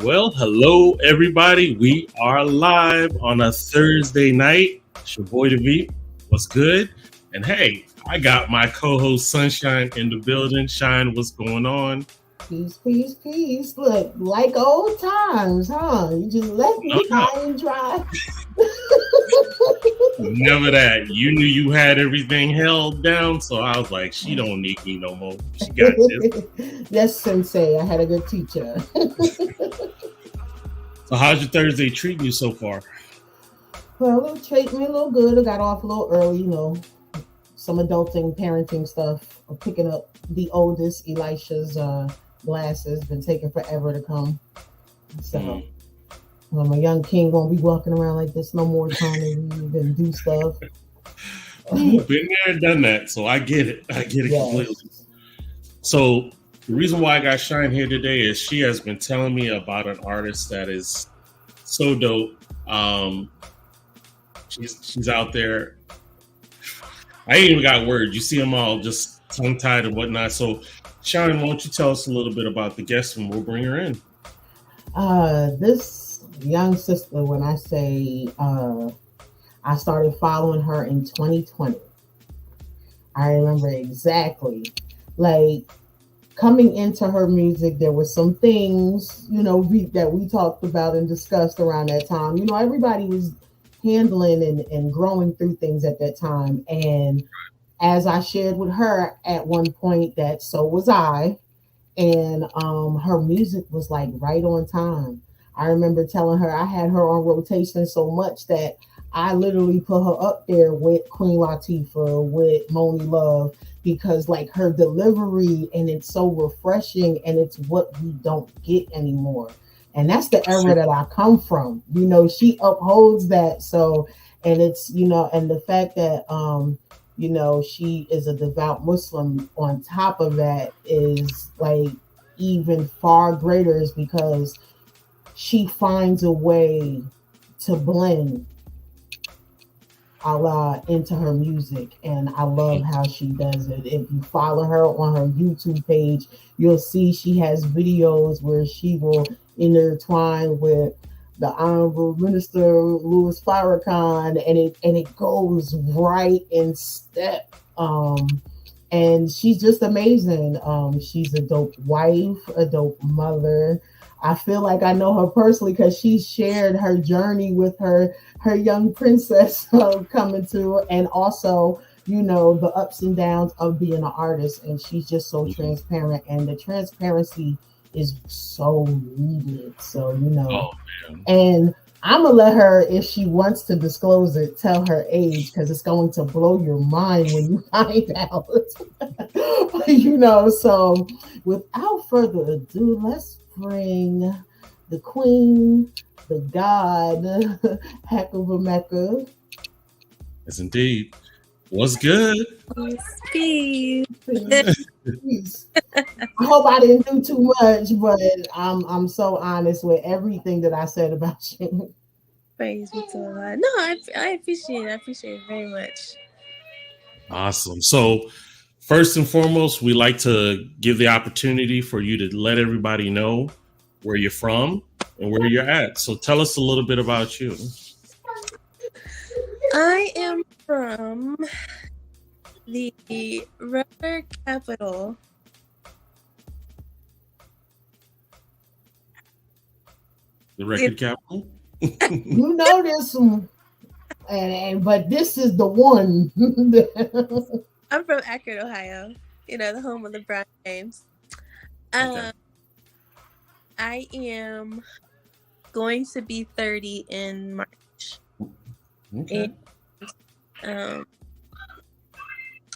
Well, hello everybody. We are live on a Thursday night. It's your boy David. What's good? And hey, I got my co-host Sunshine in the building. Shine, what's going on? Peace, peace, peace. Look, like old times, huh? You just left me high and dry. Never that. You knew you had everything held down, so I was like, she don't need me no more. She got this. Yes, Sensei. I had a good teacher. So how's your Thursday treating you so far? Well, it treated me a little good. I got off a little early, some adulting, parenting stuff. I'm picking up the oldest, Elisha's glasses. Been taking forever to come. So my young king won't be walking around like this no more, trying to read and do stuff. Been there and done that, so I get it. I get it completely. So the reason why I got Shine here today is she has been telling me about an artist that is so dope. She's out there. I ain't even got words. You see them all just tongue-tied and whatnot. So Shine, why don't you tell us a little bit about the guest and we'll bring her in. This young sister, when I say I started following her in 2020. I remember exactly. Like, coming into her music, there were some things, that we talked about and discussed around that time. Everybody was handling and growing through things at that time. And as I shared with her at one point, that so was I. And her music was like right on time. I remember telling her I had her on rotation so much that I literally put her up there with Queen Latifah, with Moni Love, because like her delivery, and it's so refreshing, and it's what we don't get anymore. And that's the era that I come from. She upholds that. So, and it's, and the fact that, she is a devout Muslim on top of that is like even far greater, is because she finds a way to blend Allah into her music, and I love how she does it. If you follow her on her YouTube page, you'll see she has videos where she will intertwine with the Honorable Minister Louis Farrakhan, and it goes right in step. And she's just amazing. She's a dope wife, a dope mother. I feel like I know her personally because she shared her journey with her young princess coming to, and also, the ups and downs of being an artist. And she's just so transparent, and the transparency is so needed. So, and I'm going to let her, if she wants to disclose it, tell her age, because it's going to blow your mind when you find out. So without further ado, let's bring the queen, the god, Hevaca Mecca. Yes, indeed. What's good? Peace. I hope I didn't do too much, but I'm so honest with everything that I said about you. Praise be to Allah. No, I appreciate it. I appreciate it very much. Awesome. So first and foremost, we like to give the opportunity for you to let everybody know where you're from and where you're at. So tell us a little bit about you. I am from the record capital. The record capital? You know this one. But this is the one. I'm from Akron, Ohio. The home of the Brown Games. Okay. I am going to be 30 in March. Okay. And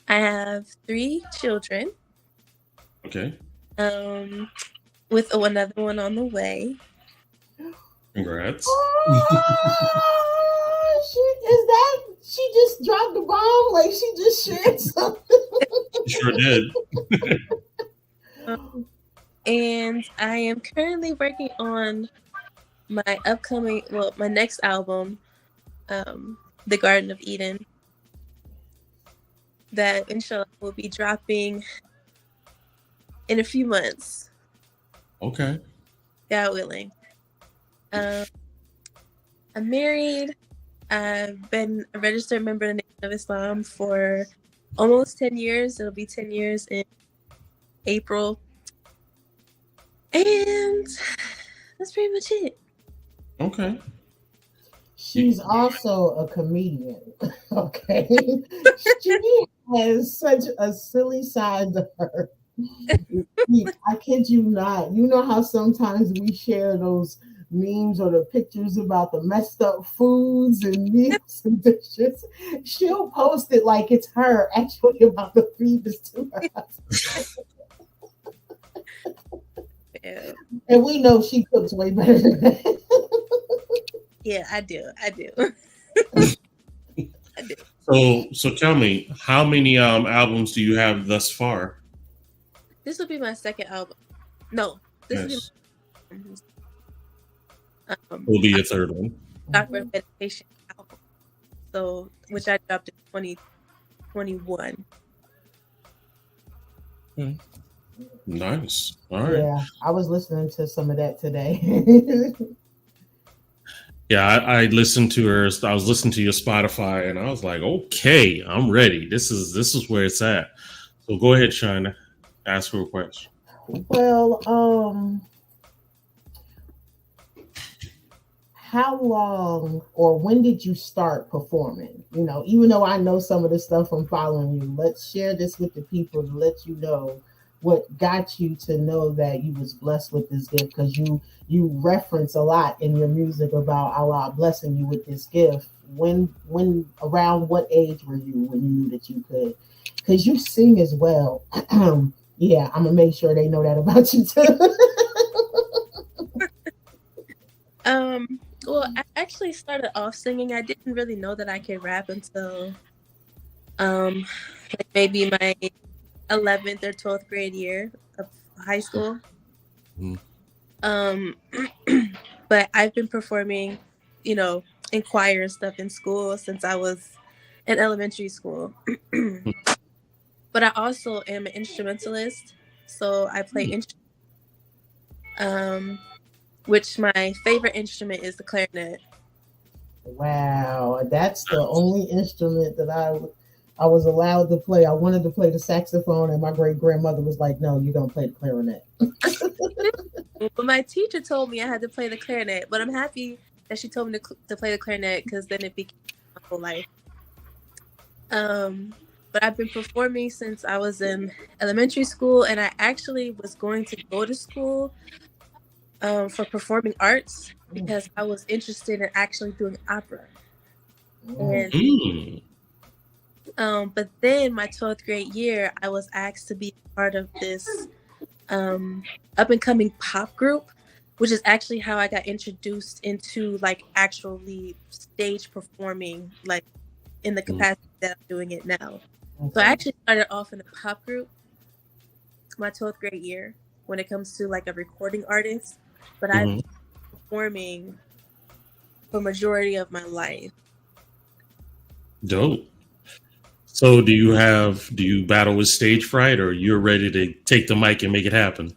I have 3 children. Okay. With another one on the way. Congrats. Oh, she just dropped the bomb? Like she just shared something? Sure did. And I am currently working on my next album, The Garden of Eden, that inshallah will be dropping in a few months. Okay. God willing. I'm married. I've been a registered member of the Nation of Islam for almost 10 years. It'll be 10 years in April. And that's pretty much it. Okay. She's also a comedian. Okay. She has such a silly side to her. I kid you not. You know how sometimes we share those memes or the pictures about the messed up foods and meals and dishes? She'll post it like it's her actually about to feed this to her husband. Yeah. And we know she cooks way better than that. Yeah, I do. I do. So tell me, how many albums do you have thus far? This will be my second album. No, this will be your third one. Doctor Meditation album. So, which I dropped in 2021. Nice. All right. Yeah, I was listening to some of that today. Yeah, I listened to her. I was listening to your Spotify, and I was like, okay, I'm ready. This is where it's at. So go ahead, China. Ask for a question. Well, how long or when did you start performing? You know, even though I know some of the stuff from following you, let's share this with the people to let you know what got you to know that you was blessed with this gift, because you reference a lot in your music about Allah blessing you with this gift. When around what age were you when you knew that you could? Because you sing as well. Yeah, I'm gonna make sure they know that about you too. Well, I actually started off singing. I didn't really know that I could rap until like maybe my 11th or 12th grade year of high school. But I've been performing, you know, in choir and stuff in school since I was in elementary school. But I also am an instrumentalist, so I play instruments. Which my favorite instrument is the clarinet. Wow, that's the only instrument that I was allowed to play. I wanted to play the saxophone, and my great grandmother was like, "No, you don't play the clarinet." But my teacher told me I had to play the clarinet, but I'm happy that she told me to play the clarinet, because then it became my whole life. But I've been performing since I was in elementary school, and I actually was going to go to school for performing arts because I was interested in actually doing opera. And but then my 12th grade year, I was asked to be part of this up and coming pop group, which is actually how I got introduced into like actually stage performing, like in the capacity that I'm doing it now. So I actually started off in a pop group my 12th grade year when it comes to like a recording artist, but I've been performing for majority of my life. Dope. So do you battle with stage fright, or you're ready to take the mic and make it happen?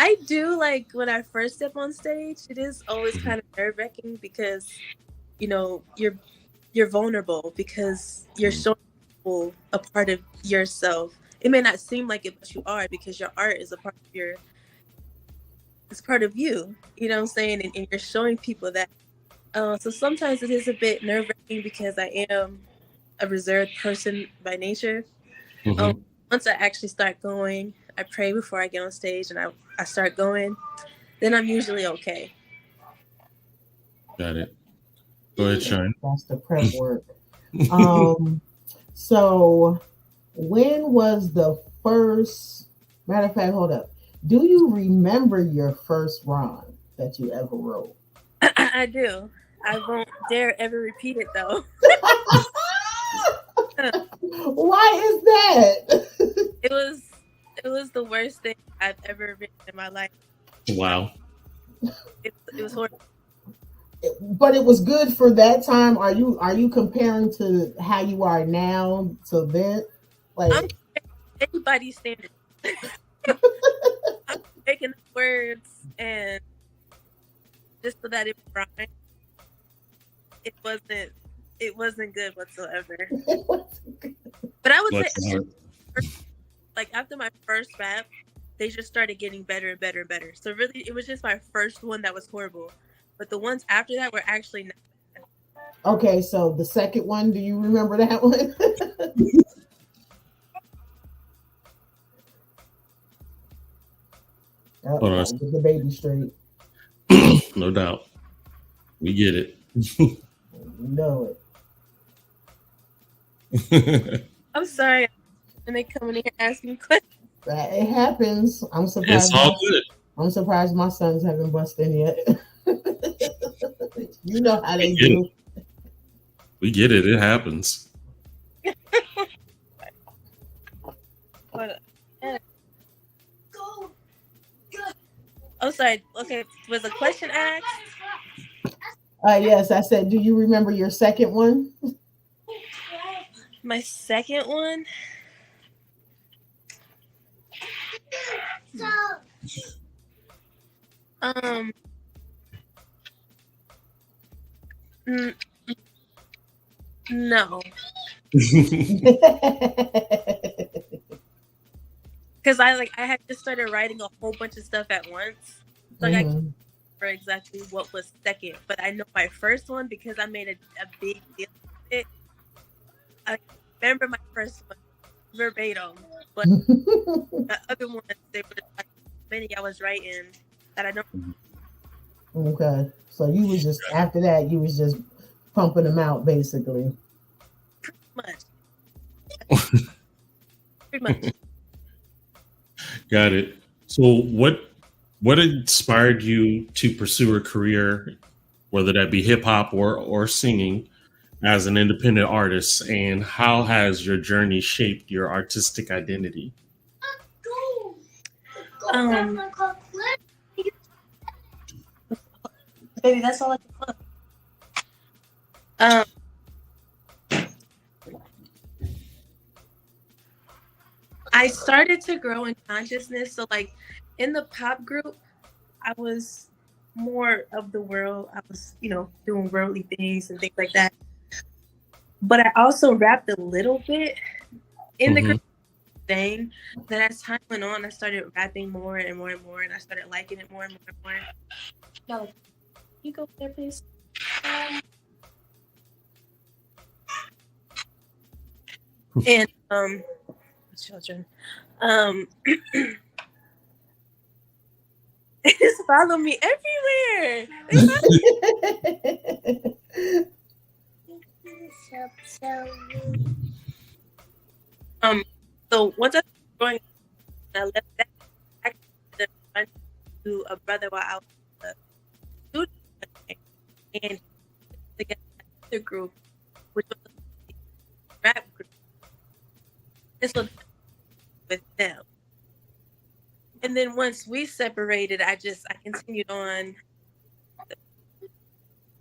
I do. Like when I first step on stage, it is always kind of nerve-wracking because, you know, you're vulnerable because you're showing people a part of yourself. It may not seem like it, but you are, because your art is a part of it's part of you. You know what I'm saying? And you're showing people that. So sometimes it is a bit nerve-wracking because I am a reserved person by nature. Once I actually start going, I pray before I get on stage, and I start going, then I'm usually okay. Got it. Go ahead, Shine. That's the prep work. So when was the first, matter of fact, hold up. Do you remember your first rhyme that you ever wrote? I do. I won't dare ever repeat it though. Why is that? It was the worst thing I've ever written in my life. Wow. It was horrible. But it was good for that time. Are you comparing to how you are now to then? Like, I'm anybody's standard. I'm making words and just so that it rhymed. It wasn't good whatsoever. But I would say, like, after my first rap, they just started getting better and better and better. So really, it was just my first one that was horrible. But the ones after that were actually not bad. Okay, so the second one, do you remember that one? Get the baby straight. No doubt. We get it. You know it. I'm sorry. And they come in here asking questions. It happens. I'm surprised. It's all good. I'm surprised my sons haven't busted in yet. You know how they do. We get it. It happens. Oh, sorry. Okay, was a question asked? Yes, I said, do you remember your second one? My second one? No. Because I had just started writing a whole bunch of stuff at once. So I can't remember exactly what was second. But I know my first one because I made a big deal of it. I remember my first one verbatim. But the other ones, they were like many I was writing that I don't. Okay. So you was just, after that, you was just pumping them out, basically. Pretty much. Got it. So what inspired you to pursue a career, whether that be hip hop or singing, as an independent artist, and how has your journey shaped your artistic identity? Baby, that's all I can put. I started to grow in consciousness. So, like, in the pop group, I was more of the world. I was, doing worldly things and things like that. But I also rapped a little bit in the group thing. Then as time went on, I started rapping more and more and more, and I started liking it more and more and more. Now, can you go there, please? And children, they just follow me everywhere. So once I was growing, I left that. I went to a brother while I was a student, and together another group, which was a rap group. This was with them, and then once we separated, I continued on.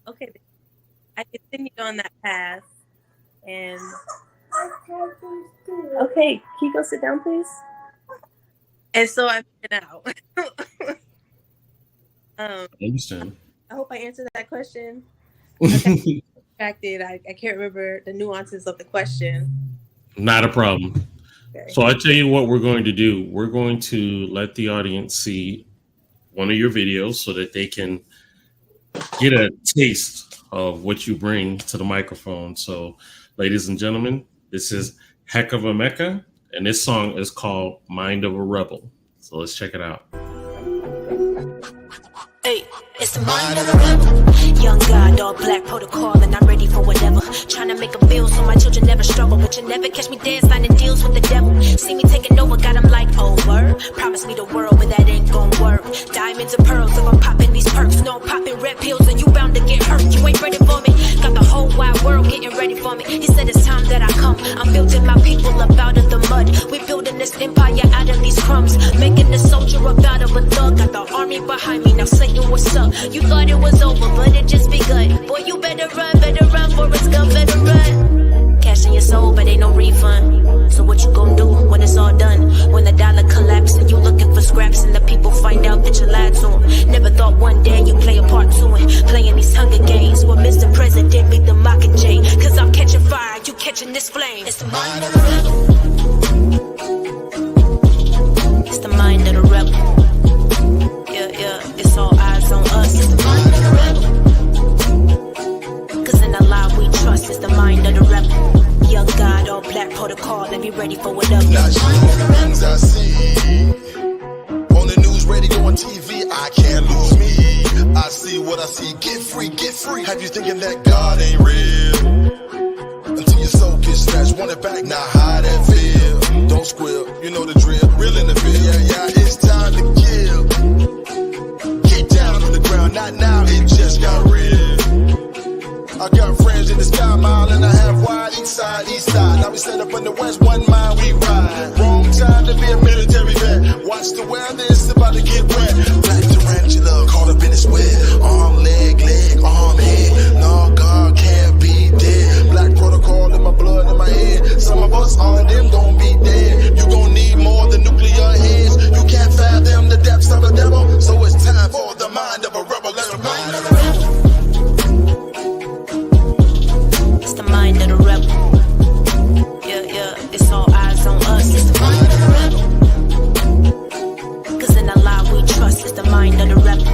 Okay, I continued on that path, and okay, can you go sit down, please? And so I went out. I understand. I hope I answered that question. Okay. Distracted. I can't remember the nuances of the question. Not a problem. Okay. So I tell you what we're going to do. We're going to let the audience see one of your videos so that they can get a taste of what you bring to the microphone. So, ladies and gentlemen, this is Heck of a Mecca And this song is called Mind of a Rebel. So let's check it out. Hey, it's the mind of a rebel. Young God, all black protocol, and I'm ready for whatever. Trying to make a bill so my children never struggle, but you never catch me dead signing deals with the devil. See me taking over, got him like, oh, word. Promise me the world, but that ain't gon' work. Diamonds and pearls, if I'm popping these perks. No, I'm popping red pills, and you bound to get hurt. You ain't ready for me. Got the whole wide world getting ready for me. He said it's time that I come. I'm building my people up out of the mud. We building this empire out of these crumbs. Making the soldier up out of a thug. Got the army behind me, now Satan, what's up? You thought it was over, but it just begun. Boy, you better run, Forrest Gump, better run. Cash in your soul, but ain't no refund. So what you gon' do when it's all done? When the dollar collapse and you looking for scraps and the people find out that you lied to them. Never thought one day you play a part to it. Playing these Hunger Games where Mr. President beat the Mockingjay. Cause I'm catching fire, you catching this flame. It's the mind of the rebel. It's the mind of the rebel. Yeah, it's all eyes on us. It's the mind of the rebel. Cause in the lie we trust, it's the mind of the rebel. Young God, all black protocol, and be ready for whatever. Not sure the things I see on the news, radio, and TV. I can't lose me. I see what I see. Get free, get free. Have you thinking that God ain't real? Until your soul gets snatched, want it back. Now how that feel? Don't squeal, you know the drill. Real in the field, yeah, it's time to kill. Get down on the ground, not now, it just got real. I got friends in the Sky Mile and I have wide east side. Now we set up in the west, 1 mile we ride. Wrong time to be a military vet. Watch the weather, it's about to get wet. Black tarantula, caught up in his web. Arm, leg, arm, head. No, God can't be dead. Black protocol in my blood, in my head. Some of us, all of them gon' be dead. You gon' need more than nuclear heads. You can't fathom the depths of a devil. So it's time for the mind of a rebel. Let the mind of a rebel. It's the mind of the rebel. Yeah, it's all eyes on us. It's the mind of the rebel. Cause in the lie we trust, it's the mind of the rebel.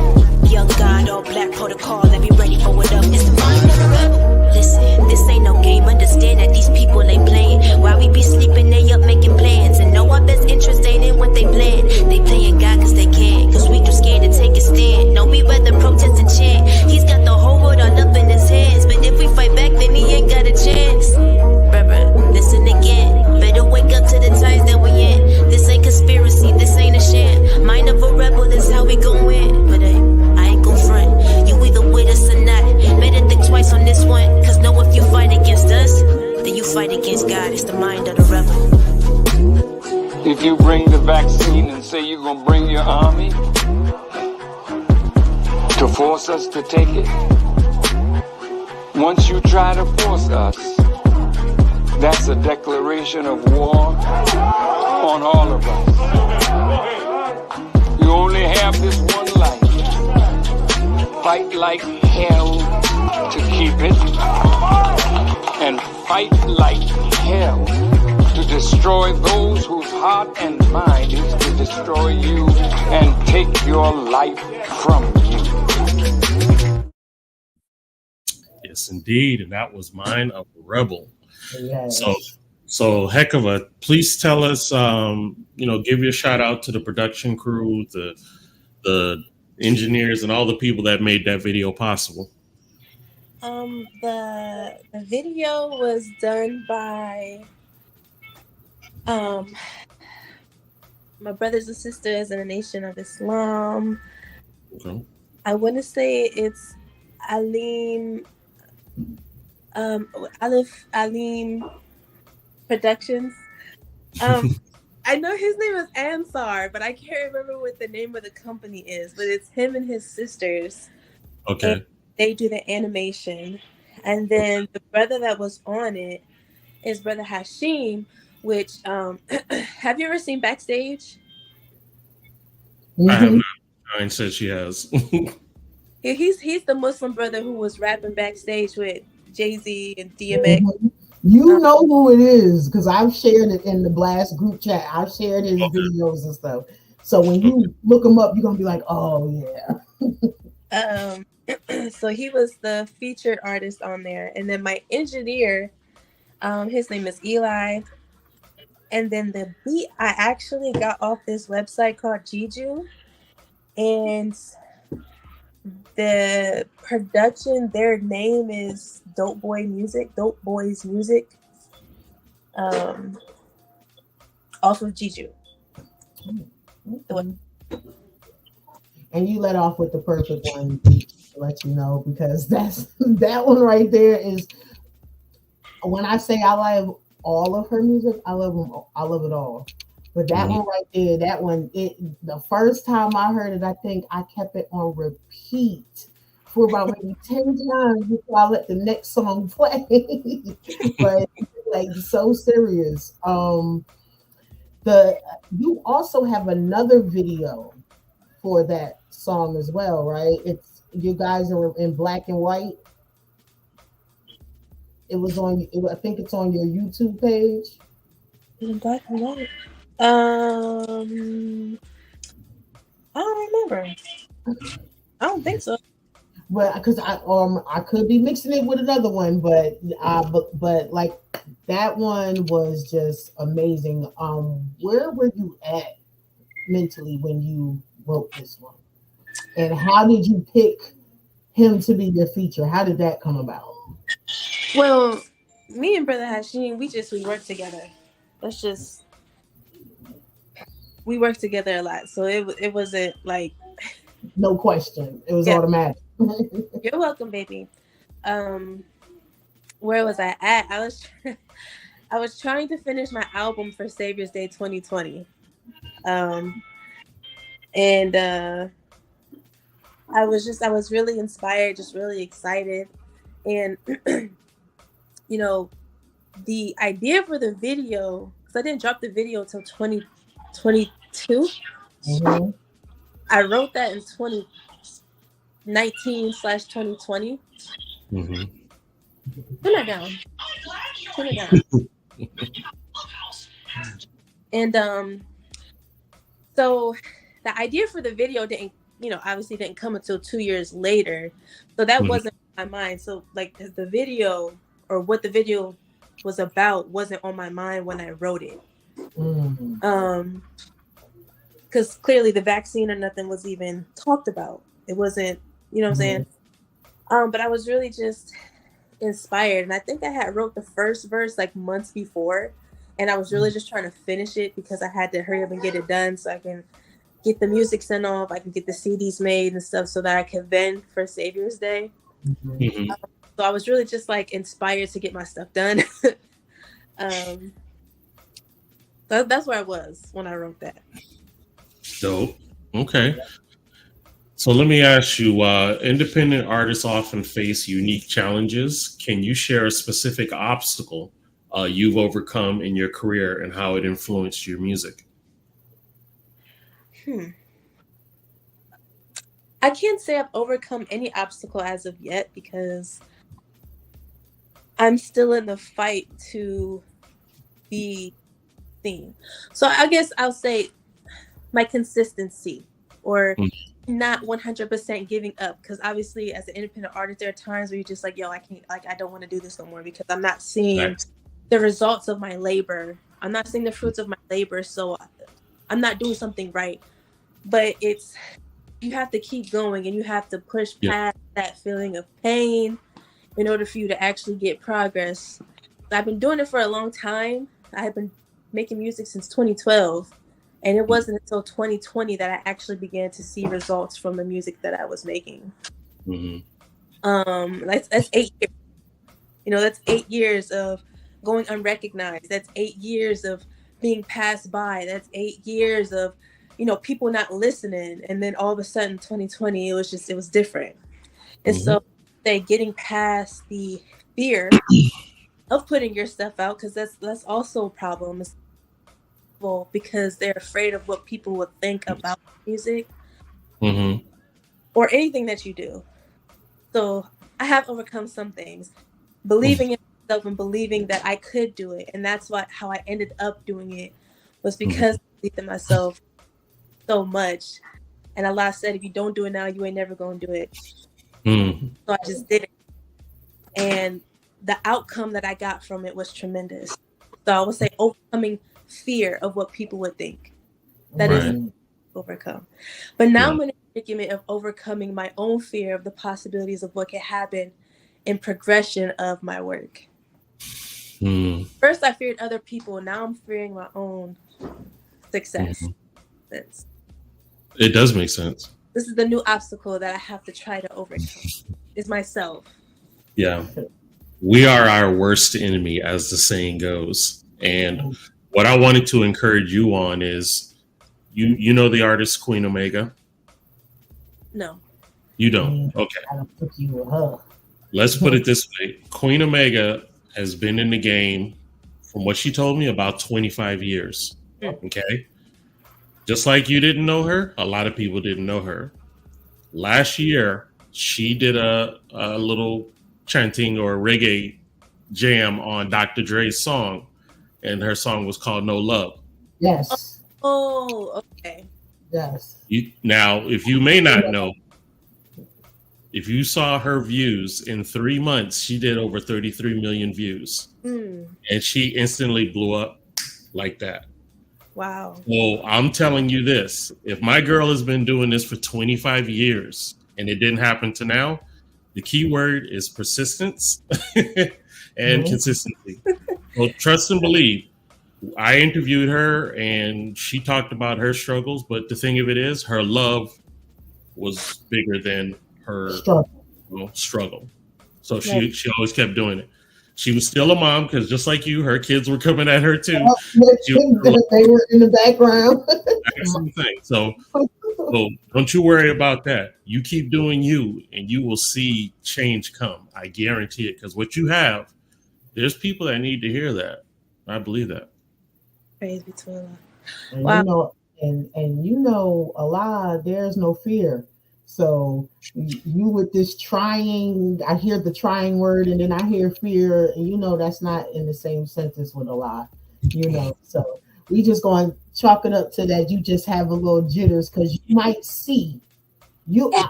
Young God, all black protocol, and be ready for whatever. It's the mind of the rebel. Listen, this ain't no game. Understand that these people ain't playing. While we be sleeping, they up making plans. And know our best interest ain't in what they plan. They playing God cause they can. Cause we too scared to take a stand. No, we rather protest and chant. He's got the whole world all up in his hands. But if we fight back, then he ain't got a chance. Bruh, listen again. Better wake up to the times that we in. This ain't conspiracy, this ain't a sham. Mind of a rebel, that's how we gon' win. But I ain't gon' front. You either with us or not. Better think twice on this one. Cause know if you fight against us, then you fight against God. It's the mind of the rebel. If you bring the vaccine and say you're gonna bring your army to force us to take it, once you try to force us, that's a declaration of war on all of us. You only have this one life. Fight like hell to keep it, and fight like hell to destroy those whose heart and mind is to destroy you and take your life from you. Yes, indeed. And that was Mind of a Rebel. Yes. So Hevaca, please tell us, give your shout out to the production crew, the engineers, and all the people that made that video possible. The video was done by my brothers and sisters in the Nation of Islam. Okay. I want to say it's Alim Productions. I know his name is Ansar, but I can't remember what the name of the company is. But it's him and his sisters. Okay. They do the animation, and then the brother that was on it is Brother Hashim. Which have you ever seen Backstage? Mm-hmm. I have not. Mine said she has. Yeah, he's the Muslim brother who was rapping backstage with Jay-Z and DMX. Mm-hmm. You know who it is because I've shared it in the Blast group chat. I've shared his videos and stuff. So when you look him up, you're gonna be like, "Oh yeah." So he was the featured artist on there, and then my engineer, his name is Eli, And then the beat I actually got off this website called Jiju, and the production, their name is Dope Boys Music. Off of Jiju. Okay. And you let off with the perfect one to let you know, because that's that one right there is, when I say I love all of her music, I love them. I love it all. But that one right there, that one, the first time I heard it, I think I kept it on repeat for about maybe 10 times before I let the next song play. But like, so serious. You also have another video for that song as well, right? It's, you guys are in black and white. It was on. I think it's on your YouTube page. In black and white. I don't remember. I don't think so. Well, because I could be mixing it with another one, but like, that one was just amazing. Where were you at mentally when you wrote this one, and how did you pick him to be your feature? How did that come about? Well, me and Brother Hashim, we work together. We work together a lot, so it wasn't like, no question, it was automatic. You're welcome, baby. Where was I at? I was trying to finish my album for Savior's Day 2020, and I was really inspired, just really excited, and you know, the idea for the video, because I didn't drop the video till 2022. Mm-hmm. I wrote that in 2019/2020. Mm-hmm. Turn it down. And so the idea for the video obviously didn't come until 2 years later. So that wasn't on my mind. So like, the video, or what the video was about, wasn't on my mind when I wrote it. Because clearly the vaccine or nothing was even talked about. It wasn't, you know what I'm saying? But I was really just inspired, and I think I had wrote the first verse like months before, and I was really just trying to finish it because I had to hurry up and get it done so I can get the music sent off, I can get the CDs made and stuff, so that I can vend for Savior's Day. So I was really just like inspired to get my stuff done. That's where I was when I wrote that. Dope. Okay. So let me ask you, independent artists often face unique challenges. Can you share a specific obstacle you've overcome in your career and how it influenced your music? I can't say I've overcome any obstacle as of yet, because I'm still in the fight to be seen. So I guess I'll say my consistency, or not 100% giving up, because obviously as an independent artist, there are times where you're just like, yo, I can't, like, I don't want to do this no more because I'm not seeing the results of my labor. I'm not seeing the fruits of my labor, so I'm not doing something right. But you have to keep going, and you have to push past that feeling of pain in order for you to actually get progress. I've been doing it for a long time. I have been making music since 2012. And it wasn't until 2020 that I actually began to see results from the music that I was making. That's 8 years. That's 8 years of going unrecognized. That's 8 years of being passed by. That's 8 years of, people not listening. And then all of a sudden, 2020, it was different. And so getting past the fear of putting your stuff out, because that's also a problem, because they're afraid of what people would think about music or anything that you do. So I have overcome some things, believing in myself and believing that I could do it. And that's how I ended up doing it, was because I believed in myself so much. And Allah said, if you don't do it now, you ain't never going to do it. So I just did it. And the outcome that I got from it was tremendous. So I would say overcoming fear of what people would think. That Right. is overcome. But now Yeah. I'm in a predicament of overcoming my own fear of the possibilities of what can happen in progression of my work. First, I feared other people. Now I'm fearing my own success. It does make sense. This is the new obstacle that I have to try to overcome. Is myself. Yeah. We are our worst enemy, as the saying goes. And what I wanted to encourage you on is, you know the artist Queen Omega? No. You don't? Okay. I don't think you were her. Let's put it this way. Queen Omega has been in the game, from what she told me, about 25 years. Okay? Just like you didn't know her, a lot of people didn't know her. Last year, she did a little chanting or reggae jam on Dr. Dre's song, and her song was called No Love. Yes. Oh, okay. Yes. Now, if you may not know, if you saw her views in 3 months, she did over 33 million views. And she instantly blew up like that. Wow. Well, I'm telling you this. If my girl has been doing this for 25 years and it didn't happen to now, the key word is persistence and consistency. Well, trust and believe. I interviewed her and she talked about her struggles, but the thing of it is her love was bigger than her struggle. So she always kept doing it. She was still a mom because just like you, her kids were coming at her too. They were in the background. That's something. So don't you worry about that. You keep doing you and you will see change come. I guarantee it. Because what you have, there's people that need to hear that. I believe that. Praise be to Allah. Wow. And Allah, there's no fear. So you with this trying, I hear the trying word and then I hear fear, and that's not in the same sentence with Allah, So we just going to chalk it up to that you just have a little jitters because you might see.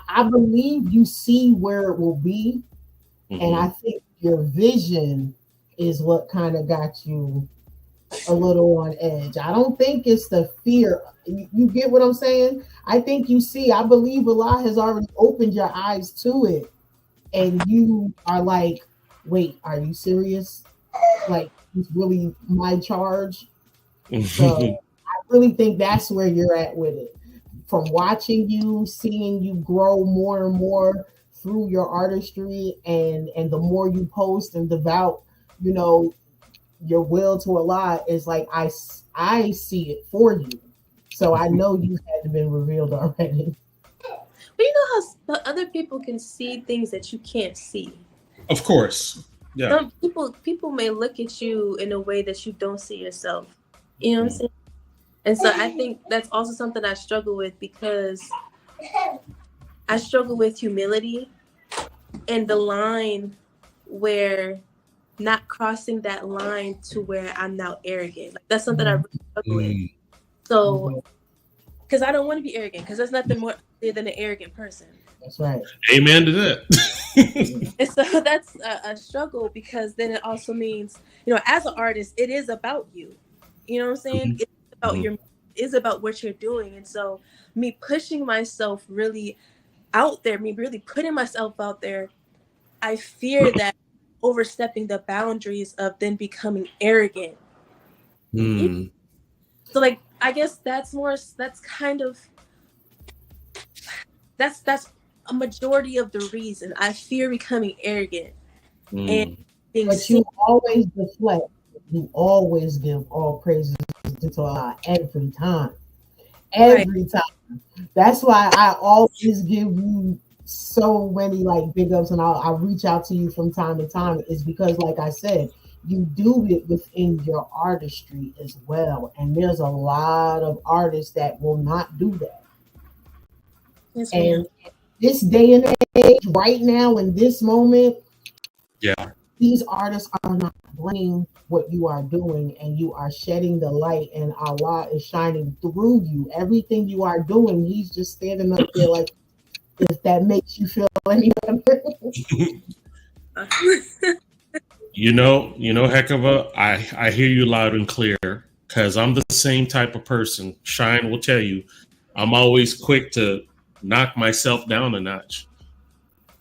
I believe you see where it will be. And I think your vision is what kind of got you a little on edge. I don't think it's the fear. You get what I'm saying? I think you see, I believe Allah has already opened your eyes to it. And you are like, wait, are you serious? Like, it's really my charge? So I really think that's where you're at with it. From watching you, seeing you grow more and more through your artistry and the more you post and devout, your will to Allah is like, I see it for you. So I know you had been revealed already. But you know how other people can see things that you can't see. Of course. Yeah. Some people may look at you in a way that you don't see yourself. You know what I'm saying? And so I think that's also something I struggle with because I struggle with humility and the line where not crossing that line to where I'm now arrogant. Like, that's something I really struggle with. So, because I don't want to be arrogant, because there's nothing more than an arrogant person. That's right. Amen to that. And so that's a struggle because then it also means, as an artist, it is about you. You know what I'm saying? It's about it's about what you're doing. And so me pushing myself really out there, me really putting myself out there, I fear that overstepping the boundaries of then becoming arrogant. So like, I guess that's a majority of the reason I fear becoming arrogant. But you always deflect. You always give all praises to Allah every time. Every time. That's why I always give you so many like big ups, and I'll reach out to you from time to time, is because, like I said, you do it within your artistry as well. And there's a lot of artists that will not do that. Yes, and this day and age, right now, in this moment, these artists are not bringing what you are doing, and you are shedding the light, and Allah is shining through you. Everything you are doing, He's just standing up there like, if that makes you feel any better. Heckava, I hear you loud and clear. because I'm the same type of person. Shine will tell you, I'm always quick to knock myself down a notch.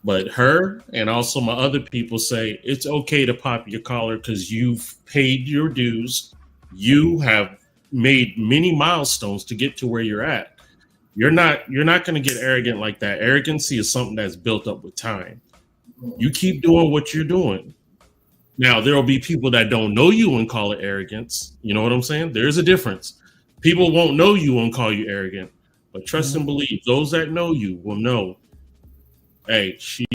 But her and also my other people say it's okay to pop your collar because you've paid your dues. You have made many milestones to get to where you're at. You're not going to get arrogant like that. Arrogancy is something that's built up with time. You keep doing what you're doing. Now, there will be people that don't know you and call it arrogance. You know what I'm saying? There's a difference. People won't know you and call you arrogant, but trust and believe those that know you will know, hey, she's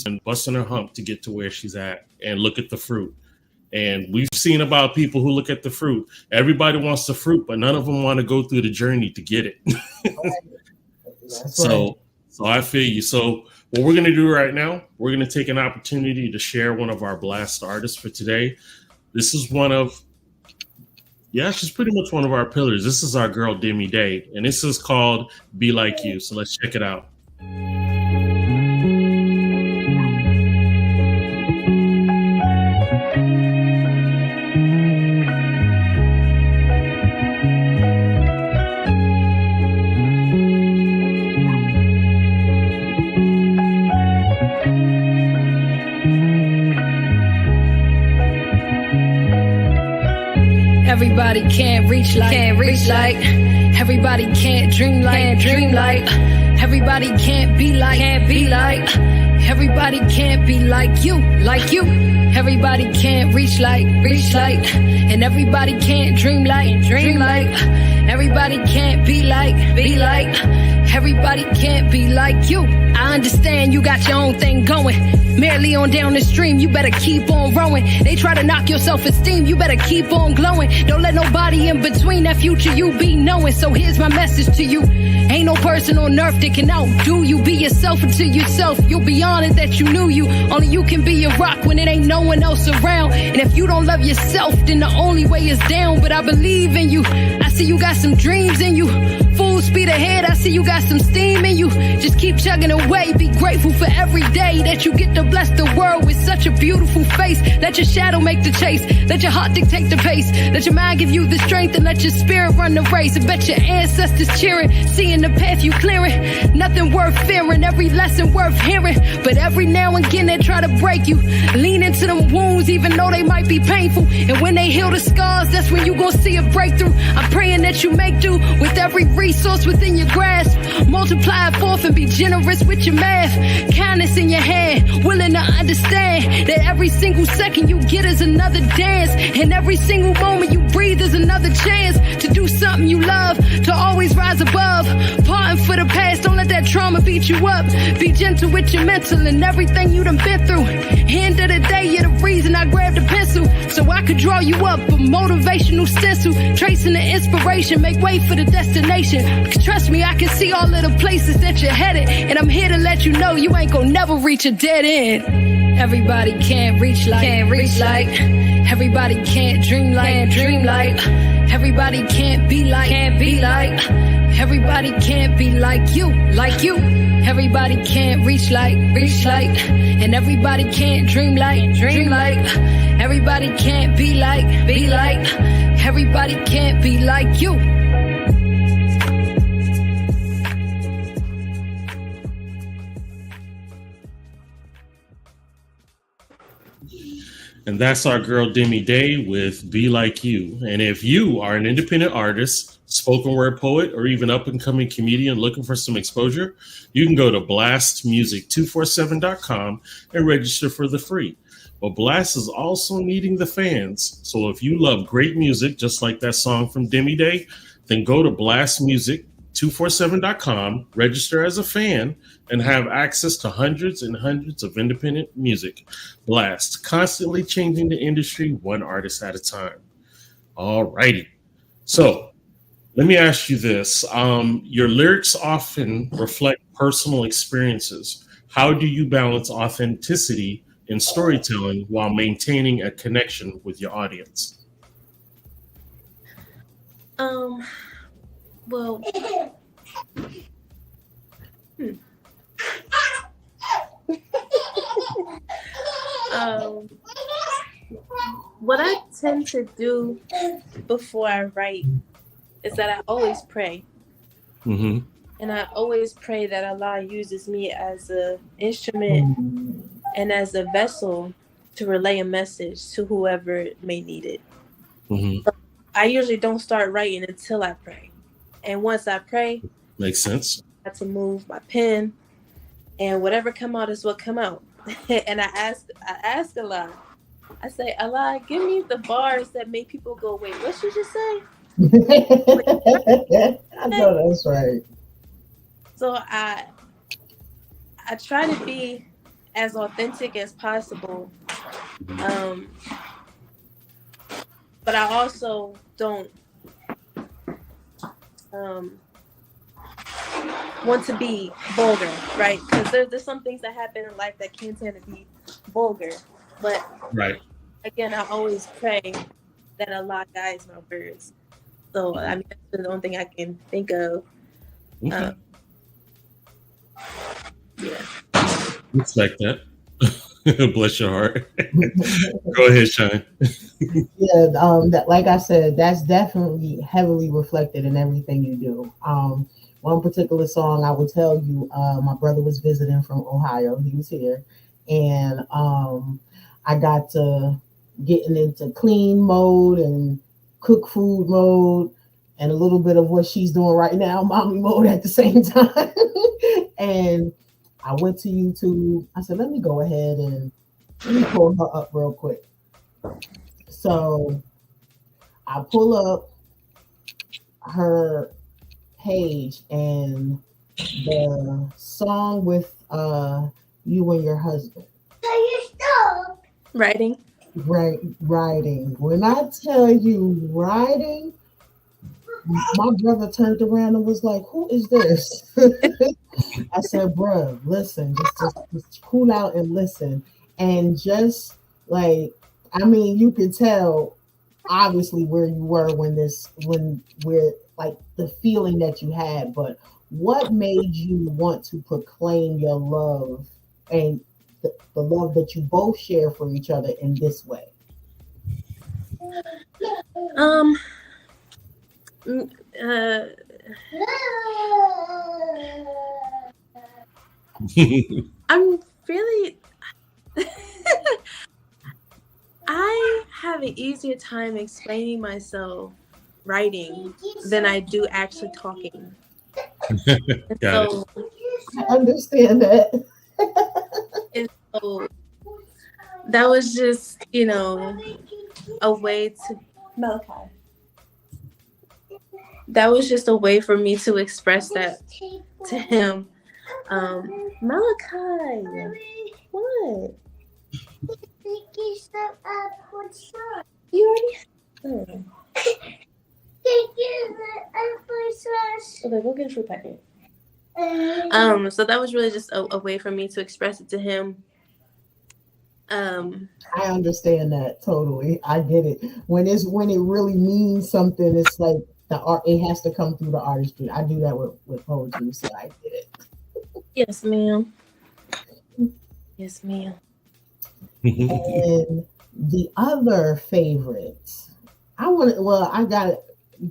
been busting her hump to get to where she's at, and look at the fruit. And we've seen about people who look at the fruit. Everybody wants the fruit, but none of them want to go through the journey to get it. So I feel you. So what we're going to do right now, we're going to take an opportunity to share one of our blast artists for today. This is she's pretty much one of our pillars. This is our girl, Demi Day, and this is called Be Like You. So let's check it out. Everybody can't reach like, everybody can't dream like, everybody can't be like, everybody can't be like you. Everybody can't reach like, and everybody can't dream like, everybody can't be like, everybody can't be like you. I understand you got your own thing going, merely on down the stream, you better keep on rowing. They try to knock your self-esteem, you better keep on glowing. Don't let nobody in between that future you be knowing. So here's my message to you. Ain't no person on earth that can outdo you. Be yourself unto yourself. You'll be honored that you knew you. Only you can be your rock when it ain't no one else around. And if you don't love yourself, then the only way is down. But I believe in you. I see you got some dreams in you. Full speed ahead, I see you got some steam in you. Just keep chugging away. Be grateful for every day that you get to bless the world with such a beautiful face. Let your shadow make the chase. Let your heart dictate the pace. Let your mind give you the strength and let your spirit run the race. I bet your ancestors cheering, seeing the path you clearing. Nothing worth fearing, every lesson worth hearing. But every now and again they try to break you. Lean into them wounds even though they might be painful. And when they heal the scars, that's when you gon' see a breakthrough. I'm praying that you make do with every resource within your grasp. Multiply it forth and be generous with your math. Kindness in your hand, willing to understand that every single second you get is another dance. And every single moment you breathe is another chance to do something you love, to always rise above. Parting for the past, don't let that trauma beat you up. Be gentle with your mental and everything you done been through. End of the day, you're the reason I grabbed a pencil, so I could draw you up a motivational stencil. Tracing the inspiration, make way for the destination. 'Cause trust me, I can see all of the places that you're headed. And I'm here to let you know you ain't gonna never reach a dead end. Everybody can't reach like, everybody can't dream like, everybody can't be like, everybody can't be like you. Everybody can't reach like, and everybody can't dream like, everybody can't be like, everybody can't be like you. And that's our girl Demi Day with Be Like You. And if you are an independent artist, spoken word poet, or even up and coming comedian looking for some exposure, you can go to blastmusic247.com and register for the free. But Blast is also needing the fans. So if you love great music, just like that song from Demi Day, then go to blastmusic247.com, register as a fan, and have access to hundreds and hundreds of independent music. Blast, constantly changing the industry one artist at a time. All righty. So let me ask you this. Your lyrics often reflect personal experiences. How do you balance authenticity in storytelling while maintaining a connection with your audience? Well, what I tend to do before I write is that I always pray. Mm-hmm. And I always pray that Allah uses me as an instrument and as a vessel to relay a message to whoever may need it. Mm-hmm. So I usually don't start writing until I pray. And once I pray, Makes sense. I have to move my pen, and whatever come out is what come out. And I ask Allah. I say, Allah, give me the bars that make people go, wait, what should you say? I know that's right. So I try to be as authentic as possible, but I also don't want to be vulgar, right? Because there's some things that happen in life that can tend to be vulgar, but Right. again, I always pray that Allah guides my words. So I mean, that's the only thing I can think of. Okay. Yeah. Respect that. Bless your heart. Go ahead, Shine. Yeah, that, like I said, that's definitely heavily reflected in everything you do. One particular song I will tell you, my brother was visiting from Ohio. He was here, and I got to getting into clean mode and cook food mode, and a little bit of what she's doing right now, mommy mode at the same time. And I went to YouTube. I said, let me go ahead and let me pull her up real quick. So I pull up her page, and the song with you and your husband. Writing. Writing. When I tell you writing, my brother turned around and was like, "Who is this?" I said, "Bruh, listen, just cool out and listen." And just like, I mean, you could tell obviously where you were when we're like the feeling that you had, but what made you want to proclaim your love and the love that you both share for each other in this way? I'm really I have an easier time explaining myself writing than I do actually talking. Got So, I understand that. and so that was just, a way to Malachi. That was just a way for me to express that to him. Malachi, what? You already. Okay, go get a fruit packet. So that was really just a way for me to express it to him. I understand that totally. I get it. When it really means something, it's like the art. It has to come through the artistry. I do that with poetry, so I get it. Yes, ma'am. Yes, ma'am. And the other favorites, I got it.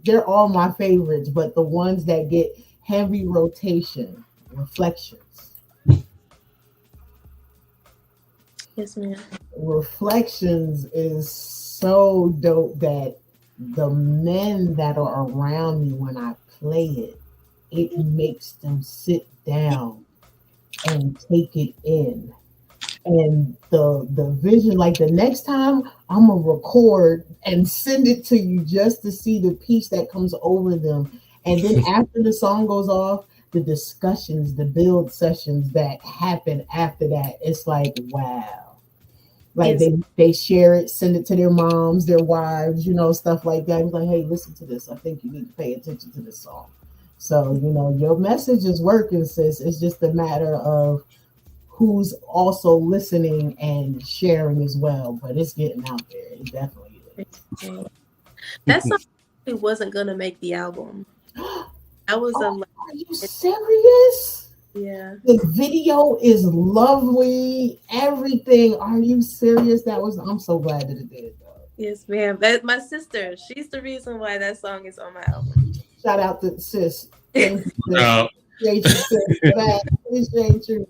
They're all my favorites, but the ones that get heavy rotation, reflections. Yes, ma'am. Reflections is so dope that the men that are around me when I play it, it makes them sit down and take it in. And the vision, like the next time I'm gonna record and send it to you just to see the piece that comes over them. And then after the song goes off, the discussions, the build sessions that happen after that, it's like, wow. Like Yes. they share it, send it to their moms, their wives, stuff like that. It's like, hey, listen to this. I think you need to pay attention to this song. So, your message is working, sis. It's just a matter of who's also listening and sharing as well. But it's getting out there. It definitely is. That song actually wasn't gonna make the album. That was Are you serious? Yeah. The video is lovely. Everything. Are you serious? I'm so glad that it did, though. Yes, ma'am. That's my sister. She's the reason why that song is on my album. Shout out to sis. Thank you, sis. Now, Appreciate you, sis. That appreciate you.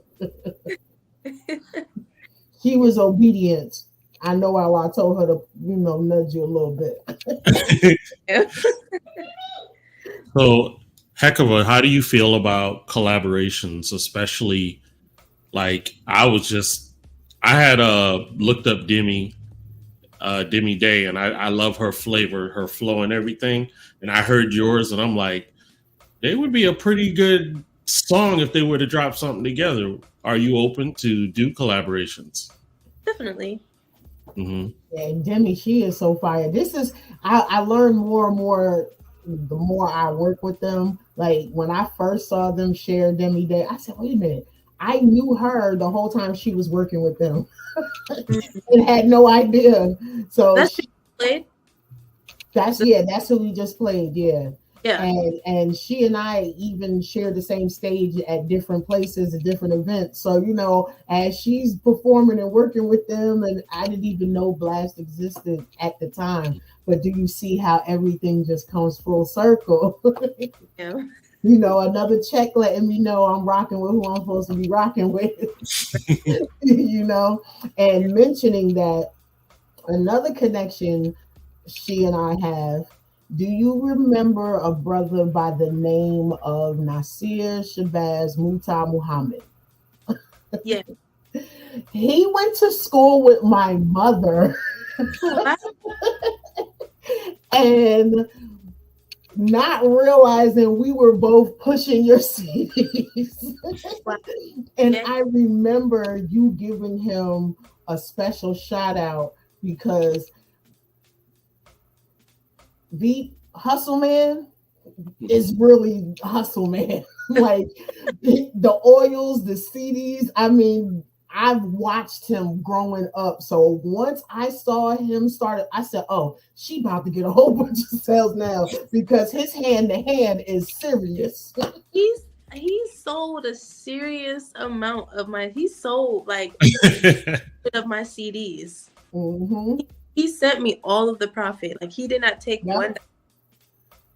She was obedient. I know how I told her to, nudge you a little bit. so, Hevaca, how do you feel about collaborations, especially like I had looked up Demi Day, and I love her flavor, her flow, and everything. And I heard yours, and I'm like, they would be a pretty good song if they were to drop something together. Are you open to do collaborations? Definitely. Mm-hmm. Yeah, and Demi, she is so fire. I learn more and more the more I work with them. Like when I first saw them share Demi Day, I said, wait a minute. I knew her the whole time she was working with them and had no idea. So that's who we just played. Yeah. Yeah. And she and I even share the same stage at different places at different events. So, as she's performing and working with them, and I didn't even know Blast existed at the time. But do you see how everything just comes full circle? Yeah. Another check letting me know I'm rocking with who I'm supposed to be rocking with. And mentioning that, another connection she and I have. Do you remember a brother by the name of Nasir Shabazz Muta Muhammad? Yeah. He went to school with my mother. And not realizing we were both pushing your CDs. And I remember you giving him a special shout out because the Hustle Man is really Hustle Man. Like the oils, the CDs. I mean, I've watched him growing up. So once I saw him started, I said, oh, she about to get a whole bunch of sales now because his hand to hand is serious. He sold a serious amount of he sold like of my CDs. Mm-hmm. He sent me all of the profit. Like he did not take one.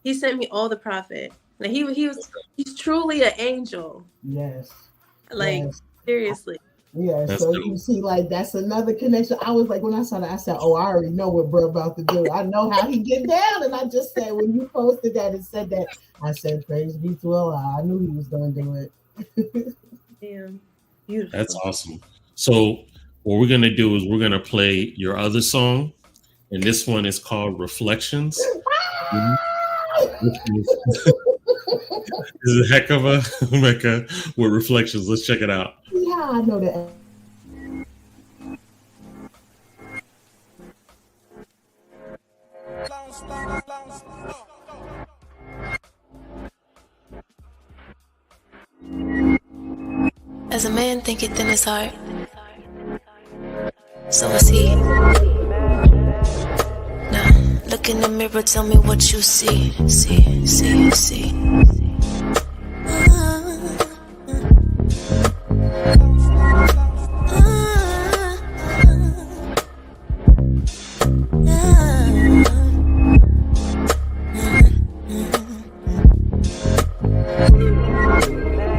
He sent me all the profit. Like he's truly an angel. Yes. Like seriously. Yeah. So you see, like that's another connection. I was like, when I saw that, I said, oh, I already know what bro about to do. I know how he get down. And I just said, when you posted that and said that, I said, praise be to Allah. I knew he was gonna do it. Damn. Beautiful. That's awesome. So what we're going to do is we're going to play your other song, and this one is called Reflections. This is a heck of a Mecca with Reflections. Let's check it out. Yeah, I know that. As a man thinketh in his heart, so is he. Now, look in the mirror, tell me what you see. See.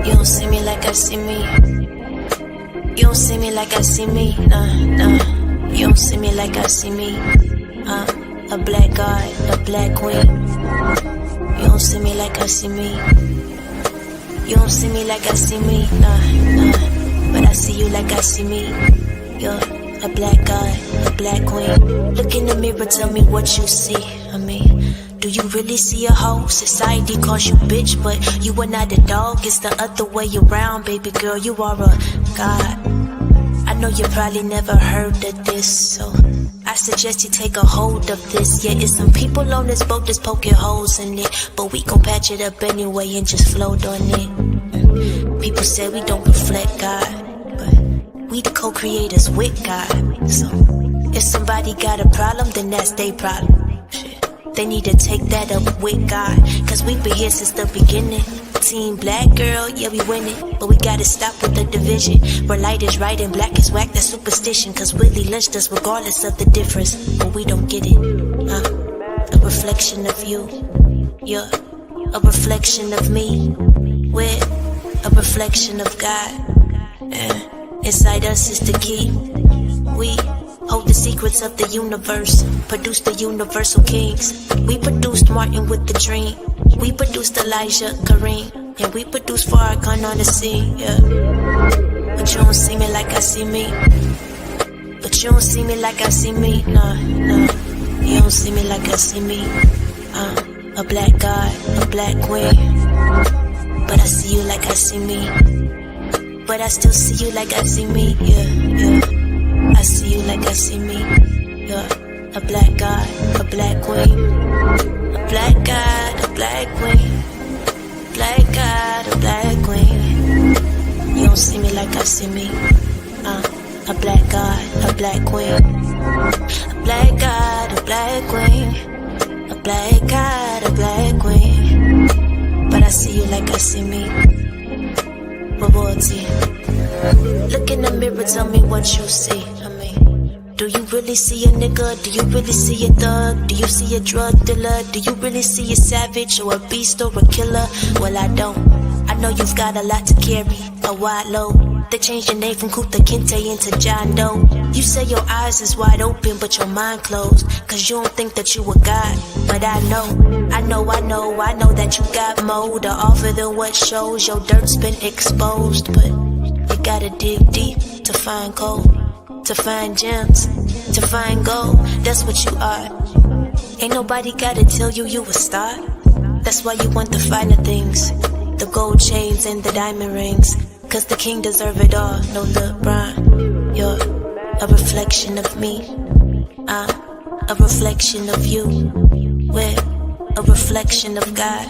You don't see me like I see me. You don't see me like I see me, nah. You don't see me like I see me. A black god, a black queen. You don't see me like I see me. You don't see me like I see me, nah. But I see you like I see me. You're a black god, a black queen. Look in the mirror, tell me what you see. I mean, do you really see a hoe? Society calls you bitch, but you are not a dog. It's the other way around, baby girl. You are a god. I know you probably never heard of this, so I suggest you take a hold of this. Yeah, it's some people on this boat that's poking holes in it, but we gon' patch it up anyway and just float on it. People say we don't reflect God, but we the co-creators with God. So if somebody got a problem, then that's their problem. Shit. They need to take that up with God, cause we've been here since the beginning. team. Black girl, yeah, we winning. But we gotta stop with the division. Where light is right and black is whack, that's superstition. Cause Willie lynched us regardless of the difference. But we don't get it. A reflection of you. You're a reflection of me. We're a reflection of God. Inside us is the key. We hold the secrets of the universe. Produce the universal kings. We produced Martin with the dream. We produced Elijah, Kareem. And we produced Farrakhan on the scene, yeah. But you don't see me like I see me. But you don't see me like I see me, nah. You don't see me like I see me. A black god, a black queen. But I see you like I see me. But I still see you like I see me, yeah. I see you like I see me. You're a black god, a black queen. A black god, a black queen. Black god, a black queen. You don't see me like I see me. A black god, a black queen. A black god, a black queen. A black god, a black queen. But I see you like I see me. Royalty. Look in the mirror, tell me what you see. Do you really see a nigga? Do you really see a thug? Do you see a drug dealer? Do you really see a savage or a beast or a killer? Well, I don't. I know you've got a lot to carry, a wide load. They changed your name from Kuta Kinte into John Doe. You say your eyes is wide open, but your mind closed. Cause you don't think that you a god. But I know that you got more to offer than what shows. Your dirt's been exposed, but you gotta dig deep to find gold. To find gems, to find gold, that's what you are. Ain't nobody gotta tell you you a star. That's why you want the finer things, the gold chains and the diamond rings. Cause the king deserve it all, no LeBron. You're a reflection of me, I'm a reflection of you. We're a reflection of God,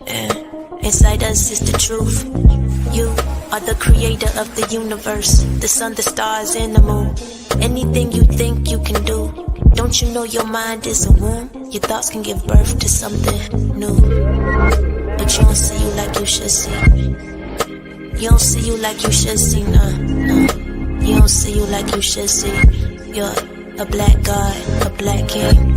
and inside us is the truth. You are the creator of the universe, the sun, the stars, and the moon. Anything you think you can do. Don't you know your mind is a womb? Your thoughts can give birth to something new. But you don't see you like you should see. You don't see you like you should see, no. You don't see you like you should see. You're a black god, a black king.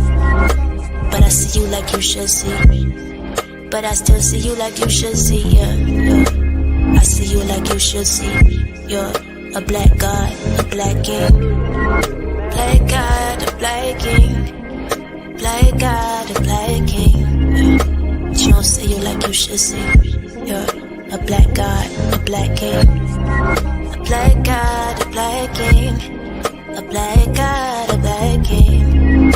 But I see you like you should see. But I still see you like you should see, yeah. I see you like you should see. You're a black god, a black king. Black god, a black king. Black god, a black king. But you don't see you like you should see. You're a black god, a black king. A black god, a black king. A black god, a black king.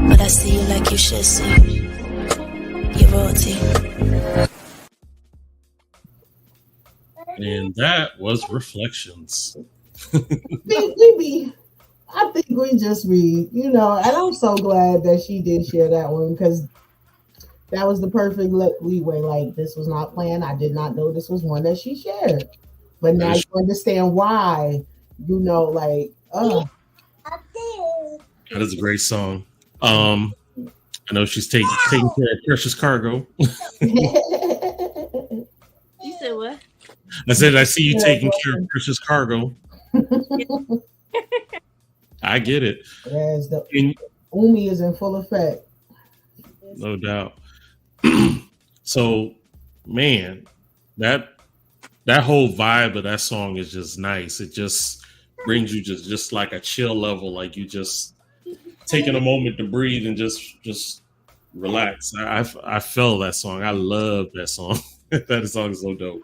But I see you like you should see. You're royalty. And that was Reflections. I think we just be, and I'm so glad that she did share that one because that was the perfect leeway. Like, this was not planned. I did not know this was one that she shared. But now you understand why, That is a great song. I know she's taking care of Precious Cargo. You said what? I said, I see you taking care of Precious Cargo. I get it. Yes, the Umi is in full effect. No doubt. So, man, that whole vibe of that song is just nice. It just brings you just like a chill level, like you just taking a moment to breathe and just relax. I felt that song. I love that song. That song is so dope.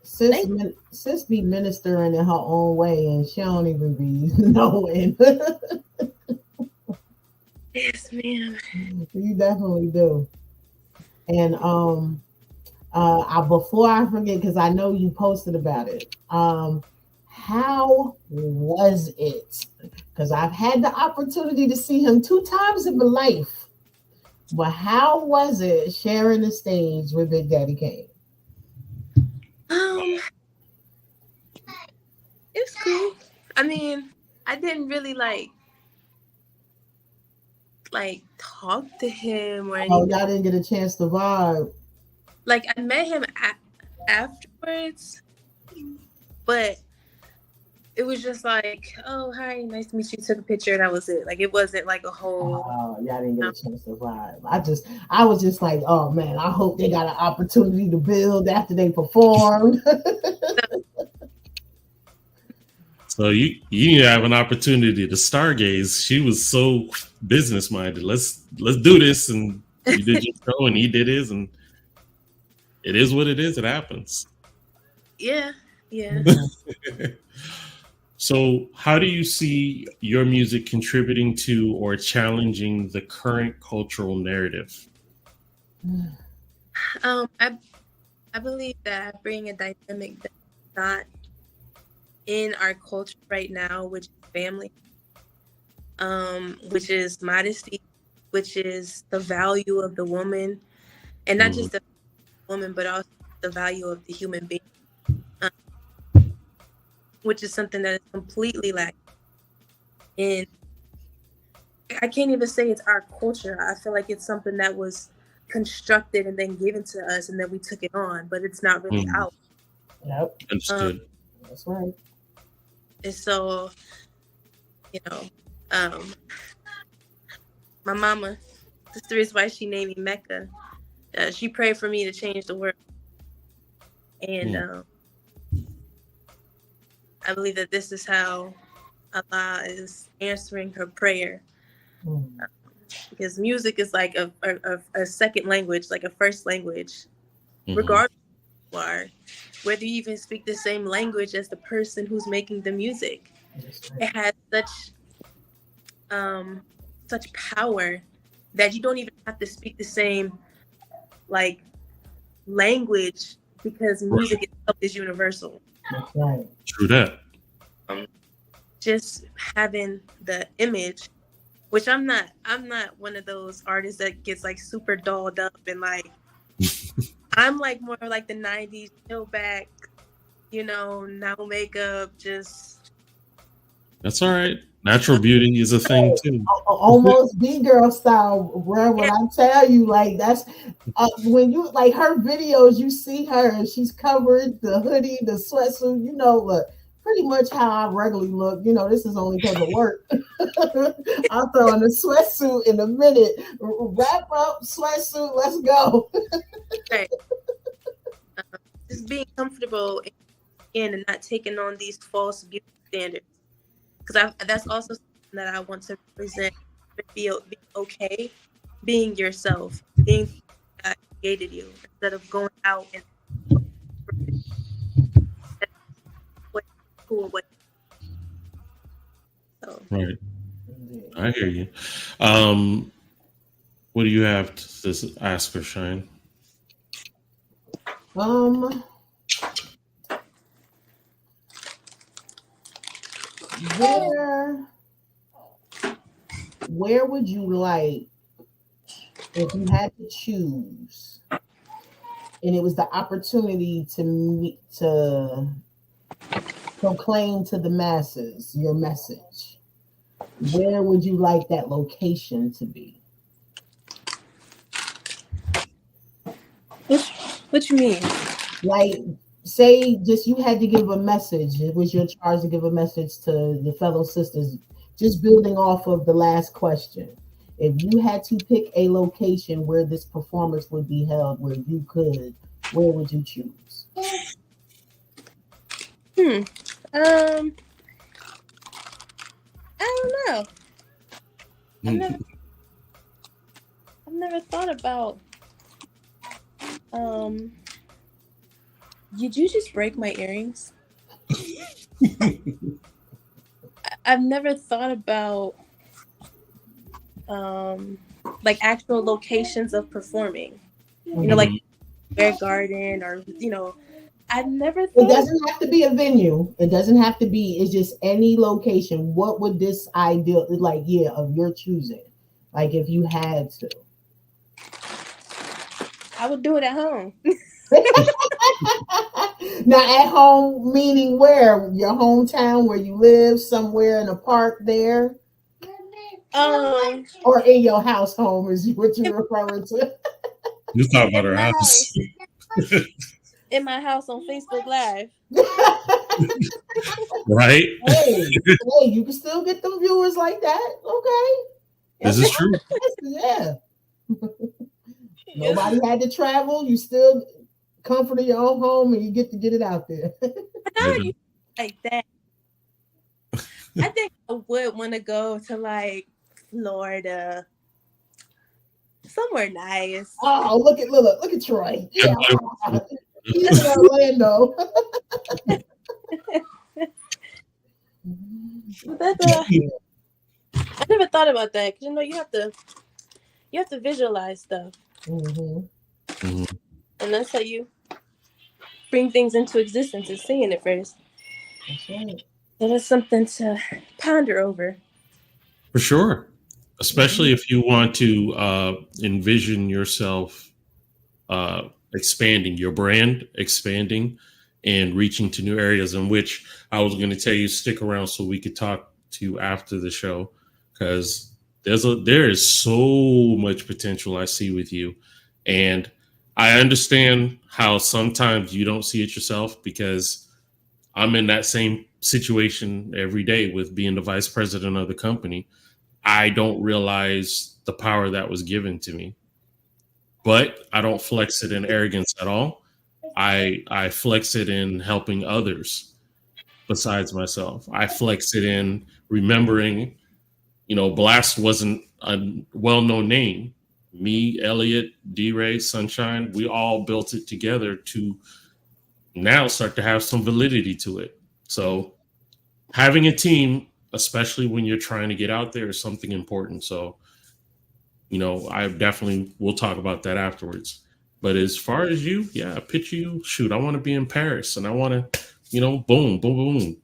Sis be ministering in her own way, and she don't even be knowing. Yes, ma'am. You definitely do. And before I forget, because I know you posted about it. How was it? Because I've had the opportunity to see him 2 times in my life. But how was it sharing the stage with Big Daddy Kane? It's cool. I mean, I didn't really like talk to him or anything. Oh, y'all didn't get a chance to vibe. Like, I met him afterwards, but it was just like, oh, hi, nice to meet you. Took a picture, and that was it. Like, it wasn't like a whole. Y'all didn't get a chance to vibe. I was just like, oh man, I hope they got an opportunity to build after they performed. So you have an opportunity to stargaze. She was so business minded. Let's do this, and you did your show, and he did his, and it is what it is. It happens. Yeah. So, how do you see your music contributing to or challenging the current cultural narrative? I believe that I bring a dynamic that's not in our culture right now, which is family, which is modesty, which is the value of the woman, and not just the woman, but also the value of the human being, which is something that is completely lacking in. I can't even say it's our culture. I feel like it's something that was constructed and then given to us, and then we took it on, but it's not really out. Yep. Understood. That's right. And so, my mama, that's the reason why she named me Mecca. She prayed for me to change the world. And I believe that this is how Allah is answering her prayer. Because music is like a second language, like a first language, regardless of who you are, whether you even speak the same language as the person who's making the music. It has such power that you don't even have to speak the same like language, because music itself is universal. That's right. True that. Just having the image, which I'm not one of those artists that gets like super dolled up and like I'm like more like the 90s, chill back, no makeup, just. That's all right. Natural beauty is a thing too. Almost B-girl style, bro. When I tell you, like, that's when you like her videos, you see her and she's covered, the hoodie, the sweatsuit, pretty much how I regularly look. This is only because of work. I'll throw in a sweatsuit in a minute. Wrap up, sweatsuit, let's go. Right. Just being comfortable and not taking on these false beauty standards. Because that's also something that I want to represent. Be okay being yourself, being God created you, instead of going out and what's cool, what. So. Right. I hear you. What do you have to ask for, Shine? Where would you like, if you had to choose, and it was the opportunity to proclaim to the masses your message, where would you like that location to be? What you mean? Like, say, just you had to give a message. It was your charge to give a message to your fellow sisters. Just building off of the last question, if you had to pick a location where this performance would be held, where you could, where would you choose? I don't know. I've never thought about. Did you just break my earrings? I've never thought about like actual locations of performing. Like Bear Garden or I've never thought. It doesn't have to be a venue. It doesn't have to be. It's just any location. What would this ideal of your choosing? Like if you had to. I would do it at home. Now, at home, meaning where? Your hometown, where you live, somewhere in a park there? Or in your house home is what you're referring to? You talk about her house. In in my house on Facebook Live. Right? Hey, you can still get them viewers like that. Okay. This is true. Yeah. Nobody had to travel. You still comfort in your own home, and you get to get it out there. How are you like that? I think I would want to go to like Florida, somewhere nice. Oh, look at Troy. Yeah, he's in Orlando. I never thought about that because you have to visualize stuff, and that's how you bring things into existence, is seeing it first. That's right. So that's something to ponder over. For sure. Especially if you want to envision yourself expanding, your brand expanding and reaching to new areas, in which I was going to tell you stick around so we could talk to you after the show, because there is so much potential I see with you. And I understand how sometimes you don't see it yourself, because I'm in that same situation every day with being the vice president of the company. I don't realize the power that was given to me, but I don't flex it in arrogance at all. I flex it in helping others besides myself. I flex it in remembering, Blast wasn't a well-known name. Me, Elliot, D-Ray, Sunshine, we all built it together to now start to have some validity to it. So having a team, especially when you're trying to get out there, is something important. So, I definitely will talk about that afterwards. But as far as you, I picture you, shoot, I want to be in Paris and I want to, boom, boom, boom.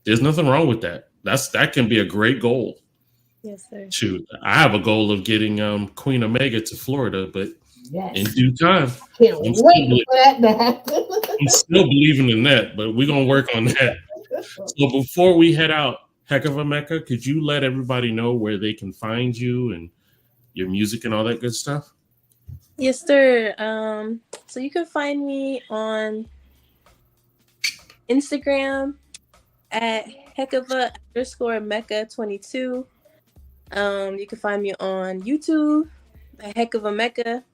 There's nothing wrong with that. That can be a great goal. Yes, sir. Shoot, I have a goal of getting Queen of Mecca to Florida, but yes, in due time. Can't wait for that to happen. I'm still believing in that, but we're going to work on that. So before we head out, Hevaca, could you let everybody know where they can find you and your music and all that good stuff? Yes, sir. So you can find me on Instagram at Hevaca_Mecca22. You can find me on YouTube at Mecca.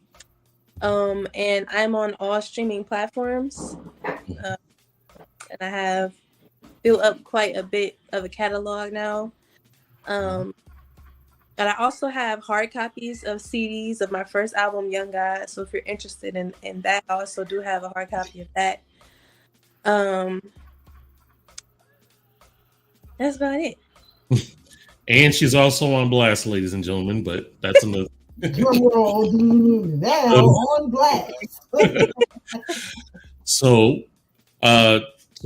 And I'm on all streaming platforms. And I have built up quite a bit of a catalog now. And I also have hard copies of CDs of my first album, Young God. So if you're interested in that, I also do have a hard copy of that. That's about it. And she's also on Blast, ladies and gentlemen, but that's another. Drum roll, now on Blast. So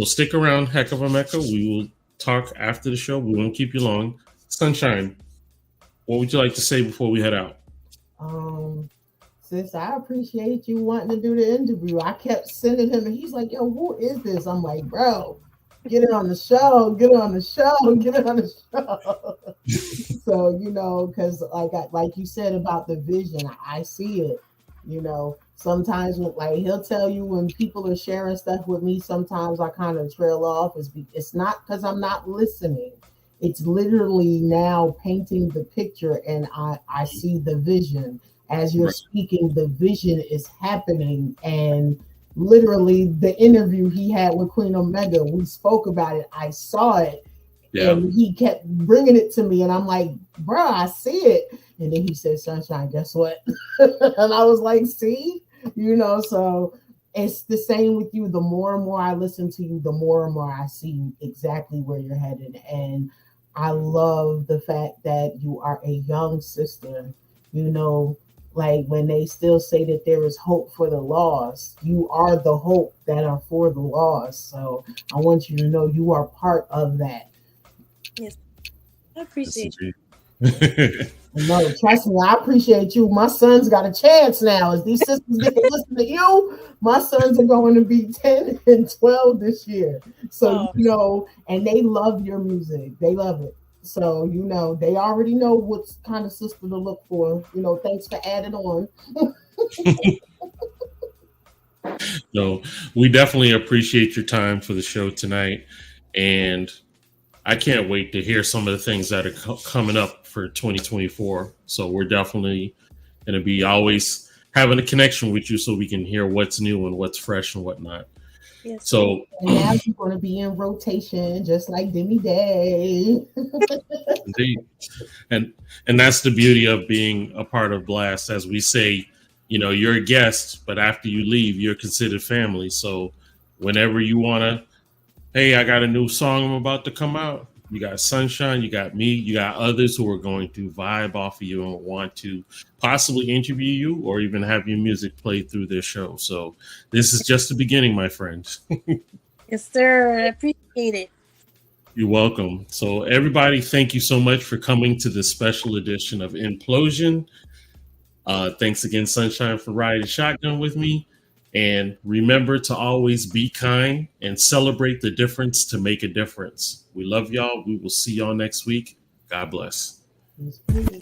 stick around, Hevaca. We will talk after the show. We won't keep you long. Sunshine, what would you like to say before we head out? Sis, I appreciate you wanting to do the interview. I kept sending him, and he's like, "Yo, who is this?" I'm like, "Bro, get it on the show. Get it on the show. Get it on the show." So because like you said about the vision, I see it. Sometimes he'll tell you when people are sharing stuff with me, sometimes I kind of trail off. It's not because I'm not listening. It's literally now painting the picture, and I see the vision. As you're speaking, the vision is happening. And literally the interview he had with Queen Omega, we spoke about it. I saw it. Yeah. And he kept bringing it to me, and I'm like, bro, I see it. And then he said, Sunshine, guess what? And I was like, see? So it's the same with you. The more and more I listen to you, the more and more I see exactly where you're headed. And I love the fact that you are a young sister. When they still say that there is hope for the lost, you are the hope that are for the lost. So I want you to know you are part of that. Yes, I appreciate you. No, trust me, I appreciate you. My son's got a chance now. As these sisters get to listen to you, my sons are going to be 10 and 12 this year. So, and they love your music. They love it. So, they already know what kind of sister to look for. Thanks for adding on. So we definitely appreciate your time for the show tonight. And I can't wait to hear some of the things that are coming up for 2024. So we're definitely going to be always having a connection with you so we can hear what's new and what's fresh and whatnot. Yes. So And now you're going to be in rotation, just like Demi Day. indeed. And that's the beauty of being a part of Blast. As we say, you know, you're a guest, but after you leave, you're considered family. So whenever you want to, hey, I got a new song I'm about to come out. You got Sunshine, you got me, you got others who are going to vibe off of you and want to possibly interview you or even have your music played through their show. So this is just the beginning, my friends. Yes, sir. I appreciate it. You're welcome. So everybody, thank you so much for coming to this special edition of Inplosion. Thanks again, Sunshine, for riding shotgun with me. And remember to always be kind and celebrate the difference to make a difference. We love y'all. We will see y'all next week. God bless. Peace, peace.